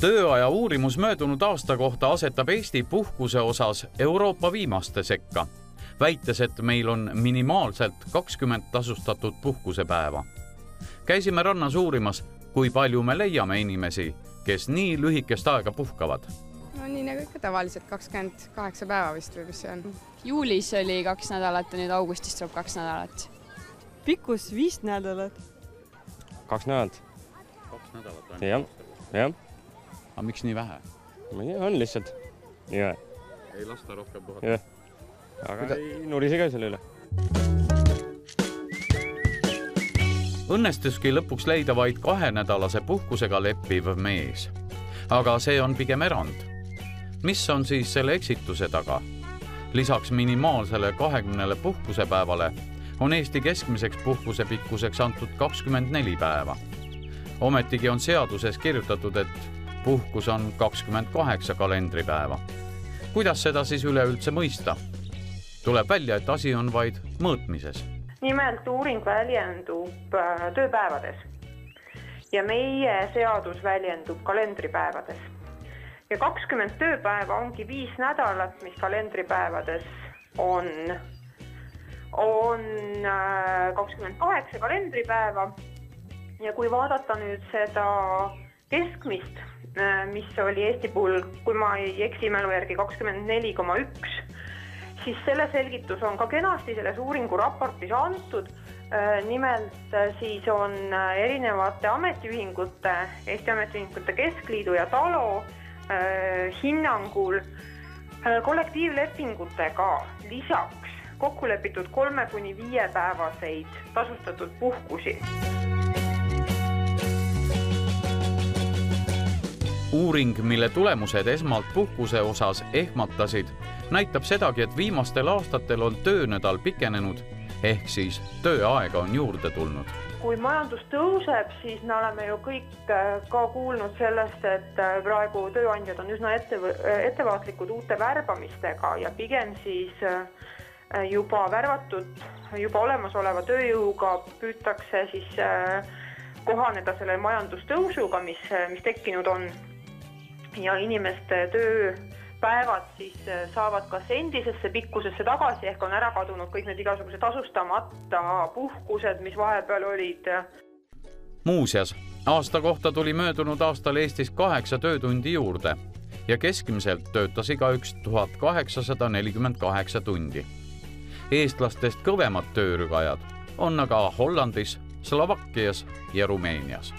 Tööaja uurimus möödunud aasta kohta asetab Eesti puhkuse osas Euroopa viimaste sekka, väites, et meil on minimaalselt 20 tasustatud puhkusepäeva. Käisime rannas uurimas, kui palju me leiame inimesi, kes nii lühikest aega puhkavad. No nii nagu ikka tavaliselt 28 päeva vist või mis see on. Juulis oli 2 nädalat ja nüüd augustist tuleb 2 nädalat. Pikkus 5 nädalat. 2 nädalat. 2 nädalat on? Jah. Aga miks nii vähe? On lihtsalt. Ja. Ei lasta rohkem puhata? Jah. Aga ei nurise ka selle üle. Õnnestuski lõpuks leida vaid 2-nädalase puhkusega leppiv mees. Aga see on pigem erand. Mis on siis selle eksituse taga? Lisaks minimaalsele 20 puhkusepäevale on Eesti keskmiseks puhkuse pikkuseks antud 24 päeva. Ometigi on seaduses kirjutatud, et puhkus on 28 kalendripäeva. Kuidas seda siis üleüldse mõista? Tuleb välja, et asi on vaid mõõtmises. Nimelt uuring väljendub tööpäevades ja meie seadus väljendub kalendripäevades. Ja 20 tööpäeva ongi 5 nädalat, mis kalendripäevades on 28 kalendripäeva. Ja kui vaadata nüüd seda keskmist, mis oli Eesti puhul, kui ma ei eksi mälu järgi 24,1, siis selle selgitus on ka kenasti selles uuringu raportis antud. Nimelt siis on erinevate ametiühingute, Eesti Ametiühingute Keskliidu ja TALO hinnangul kollektiivlepingutega lisaks kokku lepitud 3–5 päevaseid tasustatud puhkusi. Uuring, mille tulemused esmalt puhkuse osas ehmatasid, näitab sedagi, et viimastel aastatel on töönädal pikenenud, ehk siis tööaega on juurde tulnud. Kui majandus tõuseb, siis me oleme ju kõik ka kuulnud sellest, et praegu tööandjad on üsna ettevaatlikud uute värbamistega ja pigem siis juba värvatud, juba olemasoleva tööjõuga püütakse siis kohaneda selle majandustõusuga, mis tekkinud on. Ja inimeste tööpäevad siis saavad kas endisesse pikkusesse tagasi, ehk on ära kadunud kõik need igasugused tasustamata puhkused, mis vahepeal olid. Muuseas, aasta kohta tuli möödunud aastal Eestis 8 töötundi juurde ja keskmiselt töötas igaüks 1848 tundi. Eestlastest kõvemad töörügajad on aga Hollandis, Slovakkias ja Rumeenias.